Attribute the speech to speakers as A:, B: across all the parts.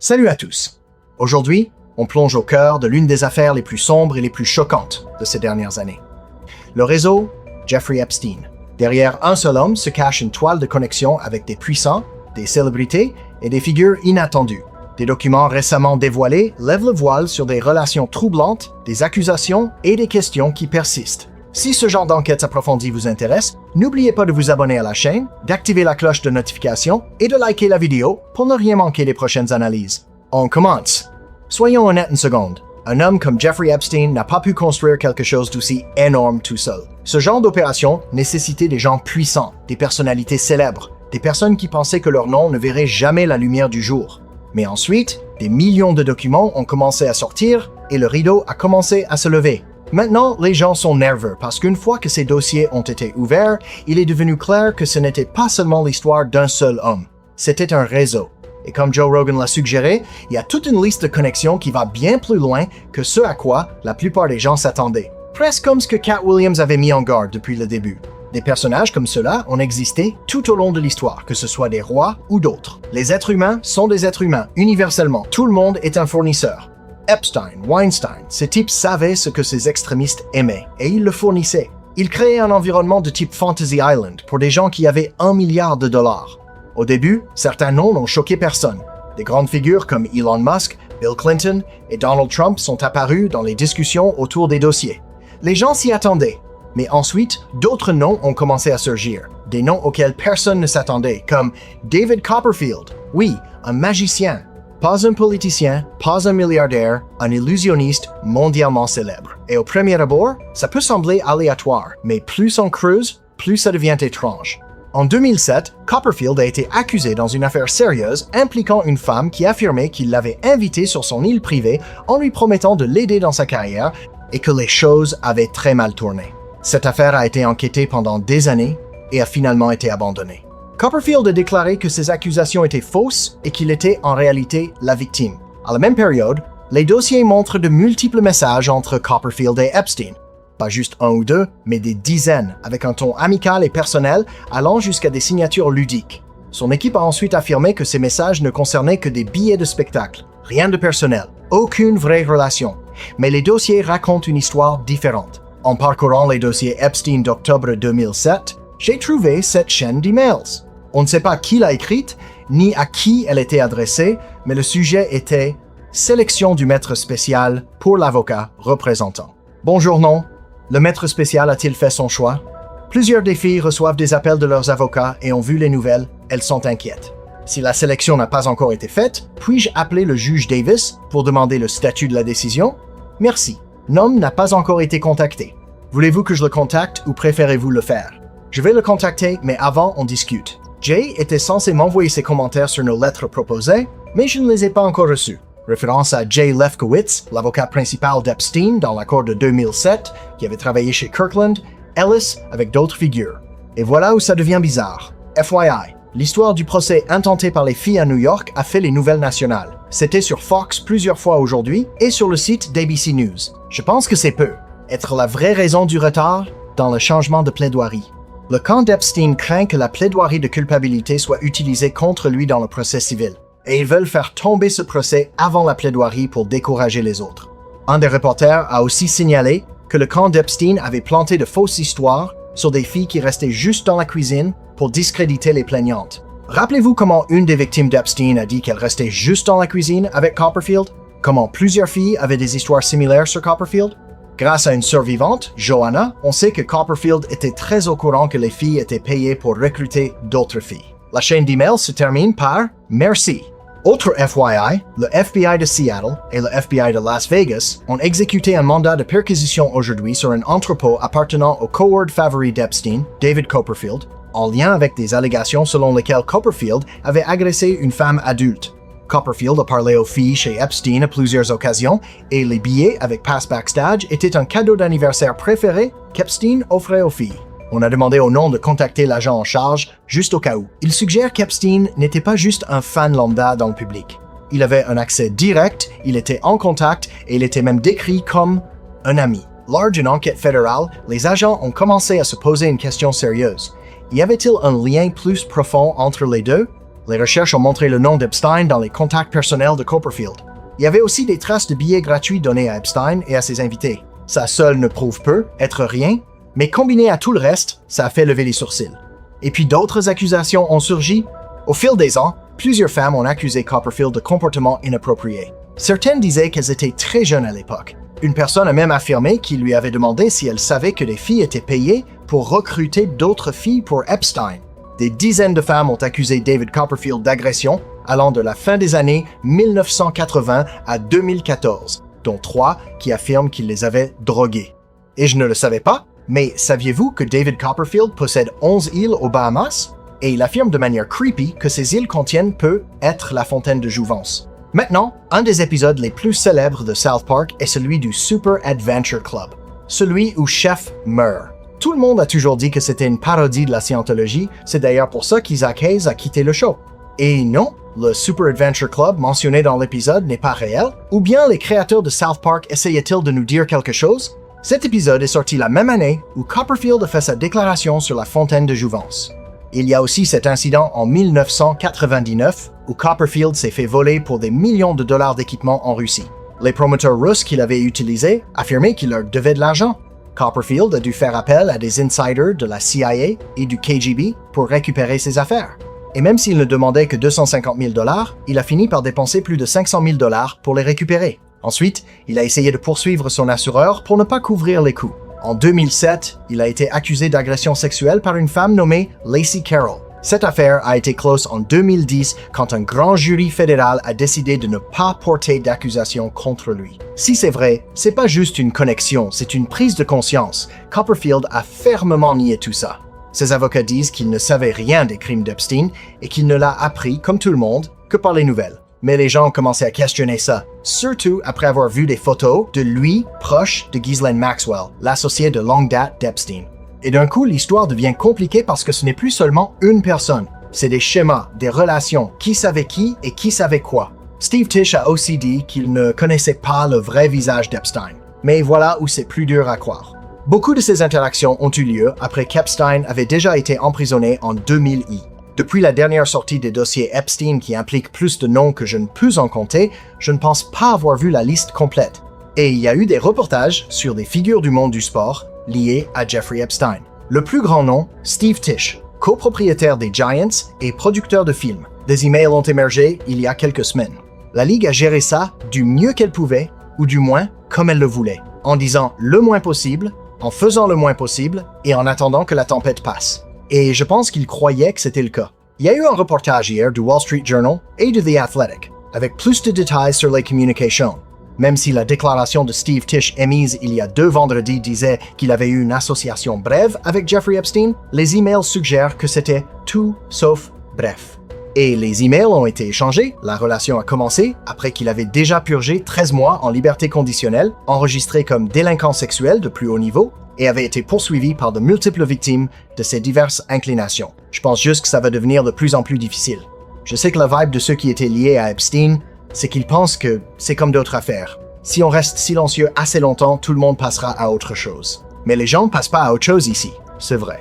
A: Salut à tous! Aujourd'hui, on plonge au cœur de l'une des affaires les plus sombres et les plus choquantes de ces dernières années. Le réseau Jeffrey Epstein. Derrière un seul homme se cache une toile de connexion avec des puissants, des célébrités et des figures inattendues. Des documents récemment dévoilés lèvent le voile sur des relations troublantes, des accusations et des questions qui persistent. Si ce genre d'enquête approfondie vous intéresse, n'oubliez pas de vous abonner à la chaîne, d'activer la cloche de notification et de liker la vidéo pour ne rien manquer des prochaines analyses. On commence. Soyons honnêtes une seconde. Un homme comme Jeffrey Epstein n'a pas pu construire quelque chose d'aussi énorme tout seul. Ce genre d'opération nécessitait des gens puissants, des personnalités célèbres, des personnes qui pensaient que leur nom ne verrait jamais la lumière du jour. Mais ensuite, des millions de documents ont commencé à sortir et le rideau a commencé à se lever. Maintenant, les gens sont nerveux parce qu'une fois que ces dossiers ont été ouverts, il est devenu clair que ce n'était pas seulement l'histoire d'un seul homme. C'était un réseau. Et comme Joe Rogan l'a suggéré, il y a toute une liste de connexions qui va bien plus loin que ce à quoi la plupart des gens s'attendaient. Presque comme ce que Cat Williams avait mis en garde depuis le début. Des personnages comme ceux-là ont existé tout au long de l'histoire, que ce soit des rois ou d'autres. Les êtres humains sont des êtres humains, universellement. Tout le monde est un fournisseur. Epstein, Weinstein, ces types savaient ce que ces extrémistes aimaient, et ils le fournissaient. Ils créaient un environnement de type Fantasy Island pour des gens qui avaient $1 milliard. Au début, certains noms n'ont choqué personne. Des grandes figures comme Elon Musk, Bill Clinton et Donald Trump sont apparus dans les discussions autour des dossiers. Les gens s'y attendaient, mais ensuite, d'autres noms ont commencé à surgir. Des noms auxquels personne ne s'attendait, comme David Copperfield, oui, un magicien. Pas un politicien, pas un milliardaire, un illusionniste mondialement célèbre. Et au premier abord, ça peut sembler aléatoire, mais plus on creuse, plus ça devient étrange. En 2007, Copperfield a été accusé dans une affaire sérieuse impliquant une femme qui affirmait qu'il l'avait invité sur son île privée en lui promettant de l'aider dans sa carrière et que les choses avaient très mal tourné. Cette affaire a été enquêtée pendant des années et a finalement été abandonnée. Copperfield a déclaré que ces accusations étaient fausses et qu'il était en réalité la victime. À la même période, les dossiers montrent de multiples messages entre Copperfield et Epstein. Pas juste un ou deux, mais des dizaines, avec un ton amical et personnel allant jusqu'à des signatures ludiques. Son équipe a ensuite affirmé que ces messages ne concernaient que des billets de spectacle, rien de personnel, aucune vraie relation. Mais les dossiers racontent une histoire différente. En parcourant les dossiers Epstein d'octobre 2007, j'ai trouvé cette chaîne d'emails. On ne sait pas qui l'a écrite, ni à qui elle était adressée, mais le sujet était « Sélection du maître spécial pour l'avocat représentant ». Bonjour non, le maître spécial a-t-il fait son choix? Plusieurs des filles reçoivent des appels de leurs avocats et ont vu les nouvelles, elles sont inquiètes. Si la sélection n'a pas encore été faite, puis-je appeler le juge Davis pour demander le statut de la décision? Merci, Nom n'a pas encore été contacté. Voulez-vous que je le contacte ou préférez-vous le faire? Je vais le contacter, mais avant, on discute. Jay était censé m'envoyer ses commentaires sur nos lettres proposées, mais je ne les ai pas encore reçus. Référence à Jay Lefkowitz, l'avocat principal d'Epstein dans l'accord de 2007, qui avait travaillé chez Kirkland, Ellis avec d'autres figures. Et voilà où ça devient bizarre. FYI, l'histoire du procès intenté par les filles à New York a fait les nouvelles nationales. C'était sur Fox plusieurs fois aujourd'hui et sur le site d'ABC News. Je pense que c'est peu être la vraie raison du retard dans le changement de plaidoirie. Le camp d'Epstein craint que la plaidoirie de culpabilité soit utilisée contre lui dans le procès civil, et ils veulent faire tomber ce procès avant la plaidoirie pour décourager les autres. Un des reporters a aussi signalé que le camp d'Epstein avait planté de fausses histoires sur des filles qui restaient juste dans la cuisine pour discréditer les plaignantes. Rappelez-vous comment une des victimes d'Epstein a dit qu'elle restait juste dans la cuisine avec Copperfield? Comment plusieurs filles avaient des histoires similaires sur Copperfield? Grâce à une survivante, Joanna, on sait que Copperfield était très au courant que les filles étaient payées pour recruter d'autres filles. La chaîne d'emails se termine par « Merci ». Autre FYI, le FBI de Seattle et le FBI de Las Vegas ont exécuté un mandat de perquisition aujourd'hui sur un entrepôt appartenant au cohort favori d'Epstein, David Copperfield, en lien avec des allégations selon lesquelles Copperfield avait agressé une femme adulte. Copperfield a parlé aux filles chez Epstein à plusieurs occasions et les billets avec pass backstage étaient un cadeau d'anniversaire préféré qu'Epstein offrait aux filles. On a demandé au nom de contacter l'agent en charge, juste au cas où. Il suggère qu'Epstein n'était pas juste un fan lambda dans le public. Il avait un accès direct, il était en contact et il était même décrit comme un ami. Lors d'une enquête fédérale, les agents ont commencé à se poser une question sérieuse. Y avait-il un lien plus profond entre les deux? Les recherches ont montré le nom d'Epstein dans les contacts personnels de Copperfield. Il y avait aussi des traces de billets gratuits donnés à Epstein et à ses invités. Ça seul ne prouve peu, être rien, mais combiné à tout le reste, ça a fait lever les sourcils. Et puis d'autres accusations ont surgi. Au fil des ans, plusieurs femmes ont accusé Copperfield de comportements inappropriés. Certaines disaient qu'elles étaient très jeunes à l'époque. Une personne a même affirmé qu'il lui avait demandé si elle savait que des filles étaient payées pour recruter d'autres filles pour Epstein. Des dizaines de femmes ont accusé David Copperfield d'agression allant de la fin des années 1980 à 2014, dont 3 qui affirment qu'il les avait droguées. Et je ne le savais pas, mais saviez-vous que David Copperfield possède 11 îles aux Bahamas? Et il affirme de manière creepy que ces îles contiennent peut être la fontaine de jouvence. Maintenant, un des épisodes les plus célèbres de South Park est celui du Super Adventure Club, celui où Chef meurt. Tout le monde a toujours dit que c'était une parodie de la scientologie, c'est d'ailleurs pour ça qu'Isaac Hayes a quitté le show. Et non, le Super Adventure Club mentionné dans l'épisode n'est pas réel, ou bien les créateurs de South Park essayaient-ils de nous dire quelque chose? Cet épisode est sorti la même année où Copperfield a fait sa déclaration sur la fontaine de jouvence. Il y a aussi cet incident en 1999 où Copperfield s'est fait voler pour des millions de dollars d'équipements en Russie. Les promoteurs russes qu'il avait utilisés affirmaient qu'il leur devait de l'argent. Copperfield a dû faire appel à des insiders de la CIA et du KGB pour récupérer ses affaires. Et même s'il ne demandait que 250 000 $, il a fini par dépenser plus de 500 000 $ pour les récupérer. Ensuite, il a essayé de poursuivre son assureur pour ne pas couvrir les coûts. En 2007, il a été accusé d'agression sexuelle par une femme nommée Lacey Carroll. Cette affaire a été close en 2010 quand un grand jury fédéral a décidé de ne pas porter d'accusation contre lui. Si c'est vrai, c'est pas juste une connexion, c'est une prise de conscience. Copperfield a fermement nié tout ça. Ses avocats disent qu'il ne savait rien des crimes d'Epstein et qu'il ne l'a appris, comme tout le monde, que par les nouvelles. Mais les gens ont commencé à questionner ça, surtout après avoir vu des photos de lui proche de Ghislaine Maxwell, l'associée de longue date d'Epstein. Et d'un coup, l'histoire devient compliquée parce que ce n'est plus seulement une personne. C'est des schémas, des relations, qui savait qui et qui savait quoi. Steve Tisch a aussi dit qu'il ne connaissait pas le vrai visage d'Epstein. Mais voilà où c'est plus dur à croire. Beaucoup de ces interactions ont eu lieu après qu'Epstein avait déjà été emprisonné en 2000. Depuis la dernière sortie des dossiers Epstein qui implique plus de noms que je ne peux en compter, je ne pense pas avoir vu la liste complète. Et il y a eu des reportages sur des figures du monde du sport liées à Jeffrey Epstein. Le plus grand nom, Steve Tisch, copropriétaire des Giants et producteur de films. Des emails ont émergé il y a quelques semaines. La Ligue a géré ça du mieux qu'elle pouvait, ou du moins comme elle le voulait, en disant le moins possible, en faisant le moins possible et en attendant que la tempête passe. Et je pense qu'il croyait que c'était le cas. Il y a eu un reportage hier du Wall Street Journal et de The Athletic, avec plus de détails sur les communications. Même si la déclaration de Steve Tisch émise il y a 2 vendredis disait qu'il avait eu une association brève avec Jeffrey Epstein, les emails suggèrent que c'était tout sauf bref. Et les emails ont été échangés, la relation a commencé après qu'il avait déjà purgé 13 mois en liberté conditionnelle, enregistré comme délinquant sexuel de plus haut niveau, et avait été poursuivi par de multiples victimes de ses diverses inclinations. Je pense juste que ça va devenir de plus en plus difficile. Je sais que la vibe de ceux qui étaient liés à Epstein, c'est qu'ils pensent que c'est comme d'autres affaires. Si on reste silencieux assez longtemps, tout le monde passera à autre chose. Mais les gens ne passent pas à autre chose ici, c'est vrai.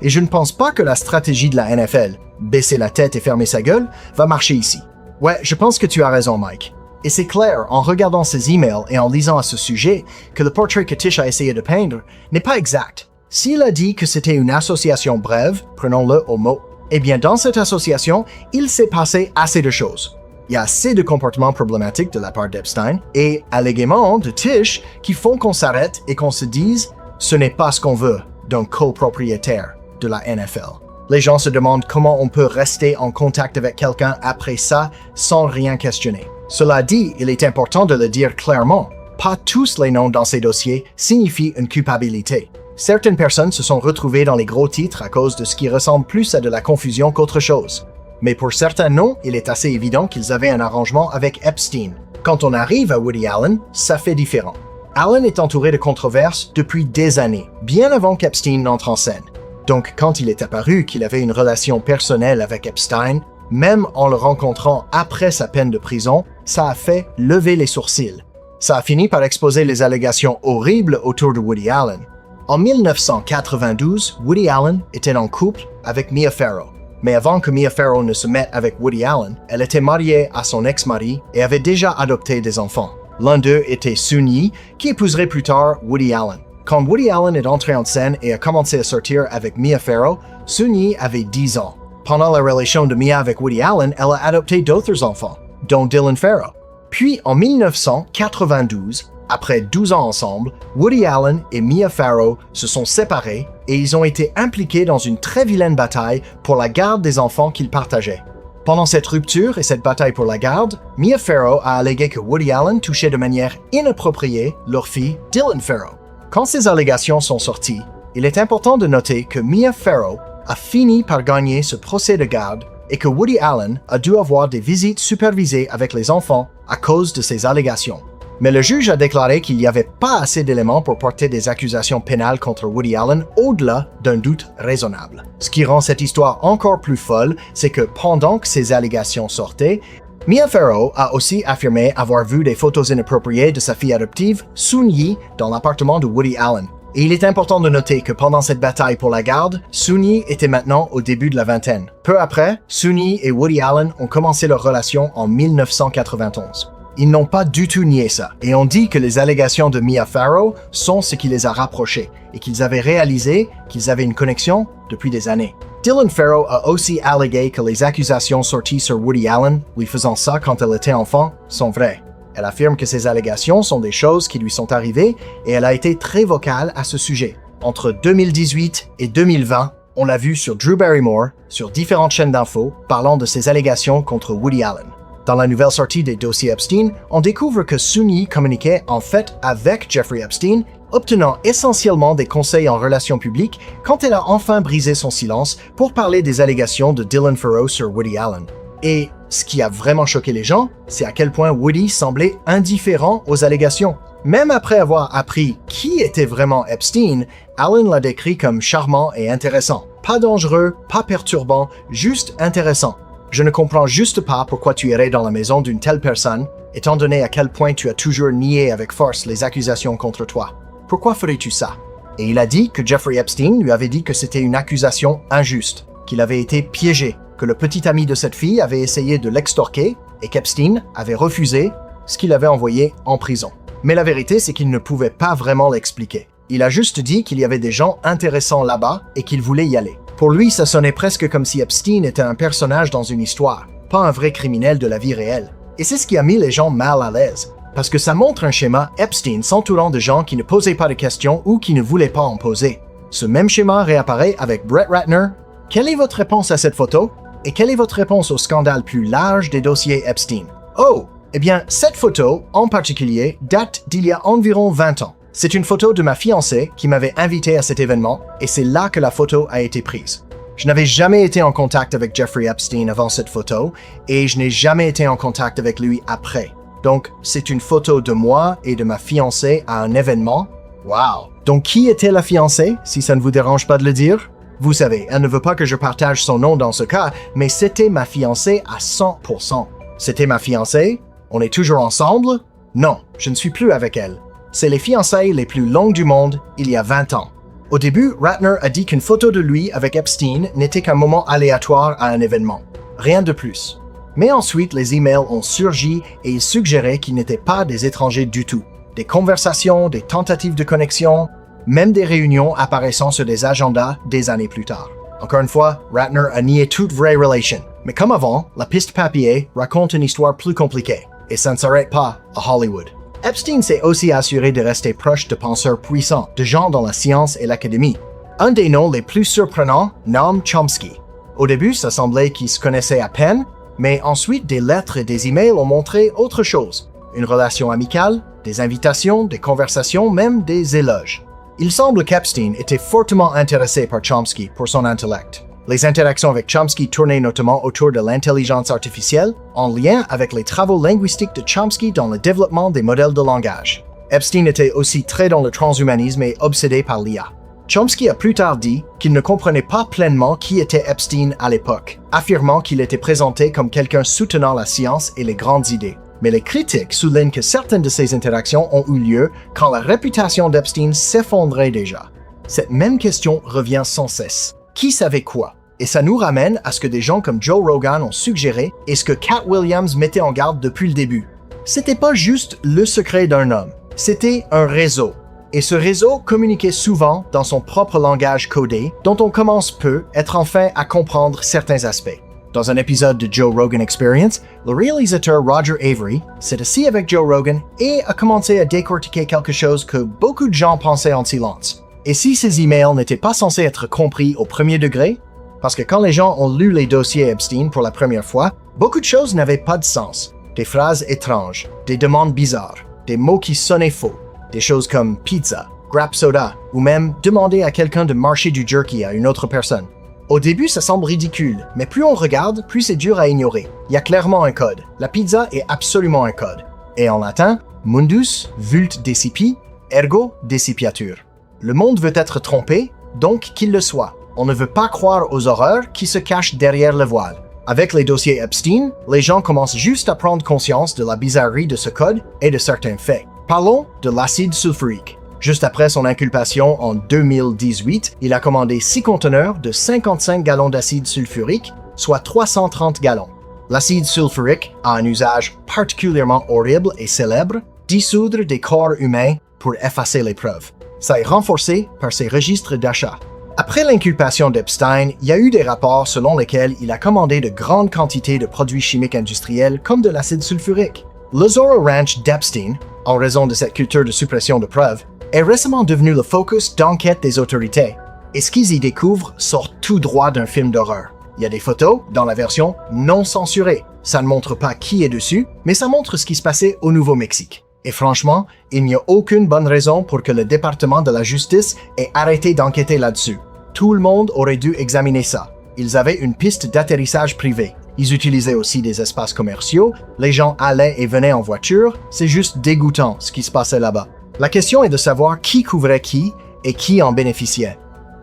A: Et je ne pense pas que la stratégie de la NFL, baisser la tête et fermer sa gueule, va marcher ici. Ouais, je pense que tu as raison, Mike. Et c'est clair, en regardant ces emails et en lisant à ce sujet, que le portrait que Tisch a essayé de peindre n'est pas exact. S'il a dit que c'était une association brève, prenons-le au mot, eh bien dans cette association, il s'est passé assez de choses. Il y a assez de comportements problématiques de la part d'Epstein et alléguément de Tisch qui font qu'on s'arrête et qu'on se dise « ce n'est pas ce qu'on veut d'un copropriétaire de la NFL ». Les gens se demandent comment on peut rester en contact avec quelqu'un après ça sans rien questionner. Cela dit, il est important de le dire clairement. Pas tous les noms dans ces dossiers signifient une culpabilité. Certaines personnes se sont retrouvées dans les gros titres à cause de ce qui ressemble plus à de la confusion qu'autre chose. Mais pour certains noms, il est assez évident qu'ils avaient un arrangement avec Epstein. Quand on arrive à Woody Allen, ça fait différent. Allen est entouré de controverses depuis des années, bien avant qu'Epstein n'entre en scène. Donc quand il est apparu qu'il avait une relation personnelle avec Epstein, même en le rencontrant après sa peine de prison, ça a fait lever les sourcils. Ça a fini par exposer les allégations horribles autour de Woody Allen. En 1992, Woody Allen était en couple avec Mia Farrow. Mais avant que Mia Farrow ne se mette avec Woody Allen, elle était mariée à son ex-mari et avait déjà adopté des enfants. L'un d'eux était Soon-Yi, qui épouserait plus tard Woody Allen. Quand Woody Allen est entré en scène et a commencé à sortir avec Mia Farrow, Soon-Yi avait 10 ans. Pendant la relation de Mia avec Woody Allen, elle a adopté d'autres enfants, dont Dylan Farrow. Puis en 1992, après 12 ans ensemble, Woody Allen et Mia Farrow se sont séparés et ils ont été impliqués dans une très vilaine bataille pour la garde des enfants qu'ils partageaient. Pendant cette rupture et cette bataille pour la garde, Mia Farrow a allégué que Woody Allen touchait de manière inappropriée leur fille Dylan Farrow. Quand ces allégations sont sorties, il est important de noter que Mia Farrow a fini par gagner ce procès de garde et que Woody Allen a dû avoir des visites supervisées avec les enfants à cause de ces allégations. Mais le juge a déclaré qu'il n'y avait pas assez d'éléments pour porter des accusations pénales contre Woody Allen au-delà d'un doute raisonnable. Ce qui rend cette histoire encore plus folle, c'est que pendant que ces allégations sortaient, Mia Farrow a aussi affirmé avoir vu des photos inappropriées de sa fille adoptive, Soon-Yi, dans l'appartement de Woody Allen. Et il est important de noter que pendant cette bataille pour la garde, Soon-Yi était maintenant au début de la vingtaine. Peu après, Soon-Yi et Woody Allen ont commencé leur relation en 1991. Ils n'ont pas du tout nié ça, et on dit que les allégations de Mia Farrow sont ce qui les a rapprochés, et qu'ils avaient réalisé qu'ils avaient une connexion depuis des années. Dylan Farrow a aussi allégué que les accusations sorties sur Woody Allen, lui faisant ça quand elle était enfant, sont vraies. Elle affirme que ces allégations sont des choses qui lui sont arrivées et elle a été très vocale à ce sujet. Entre 2018 et 2020, on l'a vu sur Drew Barrymore, sur différentes chaînes d'infos, parlant de ces allégations contre Woody Allen. Dans la nouvelle sortie des dossiers Epstein, on découvre que Soon-Yi communiquait en fait avec Jeffrey Epstein, obtenant essentiellement des conseils en relations publiques quand elle a enfin brisé son silence pour parler des allégations de Dylan Farrow sur Woody Allen. Et ce qui a vraiment choqué les gens, c'est à quel point Woody semblait indifférent aux allégations. Même après avoir appris qui était vraiment Epstein, Allen l'a décrit comme charmant et intéressant. Pas dangereux, pas perturbant, juste intéressant. Je ne comprends juste pas pourquoi tu irais dans la maison d'une telle personne, étant donné à quel point tu as toujours nié avec force les accusations contre toi. Pourquoi ferais-tu ça? Et il a dit que Jeffrey Epstein lui avait dit que c'était une accusation injuste, qu'il avait été piégé, que le petit ami de cette fille avait essayé de l'extorquer et qu'Epstein avait refusé, ce qui l'avait envoyé en prison. Mais la vérité, c'est qu'il ne pouvait pas vraiment l'expliquer. Il a juste dit qu'il y avait des gens intéressants là-bas et qu'il voulait y aller. Pour lui, ça sonnait presque comme si Epstein était un personnage dans une histoire, pas un vrai criminel de la vie réelle. Et c'est ce qui a mis les gens mal à l'aise, parce que ça montre un schéma Epstein s'entourant de gens qui ne posaient pas de questions ou qui ne voulaient pas en poser. Ce même schéma réapparaît avec Brett Ratner. Quelle est votre réponse à cette photo? Et quelle est votre réponse au scandale plus large des dossiers Epstein? Oh, eh bien, cette photo, en particulier, date d'il y a environ 20 ans. C'est une photo de ma fiancée qui m'avait invité à cet événement, et c'est là que la photo a été prise. Je n'avais jamais été en contact avec Jeffrey Epstein avant cette photo, et je n'ai jamais été en contact avec lui après. Donc, c'est une photo de moi et de ma fiancée à un événement. Wow! Donc, qui était la fiancée, si ça ne vous dérange pas de le dire? Vous savez, elle ne veut pas que je partage son nom dans ce cas, mais c'était ma fiancée à 100%. C'était ma fiancée? On est toujours ensemble? Non, je ne suis plus avec elle. C'est les fiançailles les plus longues du monde, il y a 20 ans. Au début, Ratner a dit qu'une photo de lui avec Epstein n'était qu'un moment aléatoire à un événement. Rien de plus. Mais ensuite, les emails ont surgi et ils suggéraient qu'ils n'étaient pas des étrangers du tout. Des conversations, des tentatives de connexion, même des réunions apparaissant sur des agendas des années plus tard. Encore une fois, Ratner a nié toute vraie relation. Mais comme avant, la piste papier raconte une histoire plus compliquée. Et ça ne s'arrête pas à Hollywood. Epstein s'est aussi assuré de rester proche de penseurs puissants, de gens dans la science et l'académie. Un des noms les plus surprenants, Noam Chomsky. Au début, ça semblait qu'ils se connaissaient à peine, mais ensuite des lettres et des emails ont montré autre chose. Une relation amicale, des invitations, des conversations, même des éloges. Il semble qu'Epstein était fortement intéressé par Chomsky pour son intellect. Les interactions avec Chomsky tournaient notamment autour de l'intelligence artificielle, en lien avec les travaux linguistiques de Chomsky dans le développement des modèles de langage. Epstein était aussi très dans le transhumanisme et obsédé par l'IA. Chomsky a plus tard dit qu'il ne comprenait pas pleinement qui était Epstein à l'époque, affirmant qu'il était présenté comme quelqu'un soutenant la science et les grandes idées. Mais les critiques soulignent que certaines de ces interactions ont eu lieu quand la réputation d'Epstein s'effondrait déjà. Cette même question revient sans cesse. Qui savait quoi? Et ça nous ramène à ce que des gens comme Joe Rogan ont suggéré et ce que Cat Williams mettait en garde depuis le début. C'était pas juste le secret d'un homme, c'était un réseau. Et ce réseau communiquait souvent dans son propre langage codé, dont on commence peu être enfin à comprendre certains aspects. Dans un épisode de Joe Rogan Experience, le réalisateur Roger Avery s'est assis avec Joe Rogan et a commencé à décortiquer quelque chose que beaucoup de gens pensaient en silence. Et si ces emails n'étaient pas censés être compris au premier degré, parce que quand les gens ont lu les dossiers Epstein pour la première fois, beaucoup de choses n'avaient pas de sens. Des phrases étranges, des demandes bizarres, des mots qui sonnaient faux, des choses comme pizza, grap soda, ou même demander à quelqu'un de marcher du jerky à une autre personne. Au début, ça semble ridicule, mais plus on regarde, plus c'est dur à ignorer. Il y a clairement un code. La pizza est absolument un code. Et en latin, mundus vult decipi, ergo decipiatur. Le monde veut être trompé, donc qu'il le soit. On ne veut pas croire aux horreurs qui se cachent derrière le voile. Avec les dossiers Epstein, les gens commencent juste à prendre conscience de la bizarrerie de ce code et de certains faits. Parlons de l'acide sulfurique. Juste après son inculpation en 2018, il a commandé 6 conteneurs de 55 gallons d'acide sulfurique, soit 330 gallons. L'acide sulfurique a un usage particulièrement horrible et célèbre, dissoudre des corps humains pour effacer les preuves. Ça est renforcé par ses registres d'achat. Après l'inculpation d'Epstein, il y a eu des rapports selon lesquels il a commandé de grandes quantités de produits chimiques industriels comme de l'acide sulfurique. Le Zorro Ranch d'Epstein, en raison de cette culture de suppression de preuves, est récemment devenu le focus d'enquête des autorités. Et ce qu'ils y découvrent sort tout droit d'un film d'horreur. Il y a des photos dans la version non censurée. Ça ne montre pas qui est dessus, mais ça montre ce qui se passait au Nouveau-Mexique. Et franchement, il n'y a aucune bonne raison pour que le département de la justice ait arrêté d'enquêter là-dessus. Tout le monde aurait dû examiner ça. Ils avaient une piste d'atterrissage privée. Ils utilisaient aussi des espaces commerciaux, les gens allaient et venaient en voiture, c'est juste dégoûtant ce qui se passait là-bas. La question est de savoir qui couvrait qui et qui en bénéficiait.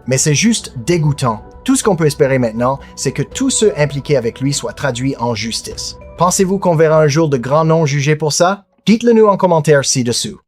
A: Mais c'est juste dégoûtant. Tout ce qu'on peut espérer maintenant, c'est que tous ceux impliqués avec lui soient traduits en justice. Pensez-vous qu'on verra un jour de grands noms jugés pour ça? Dites-le nous en commentaire ci-dessous.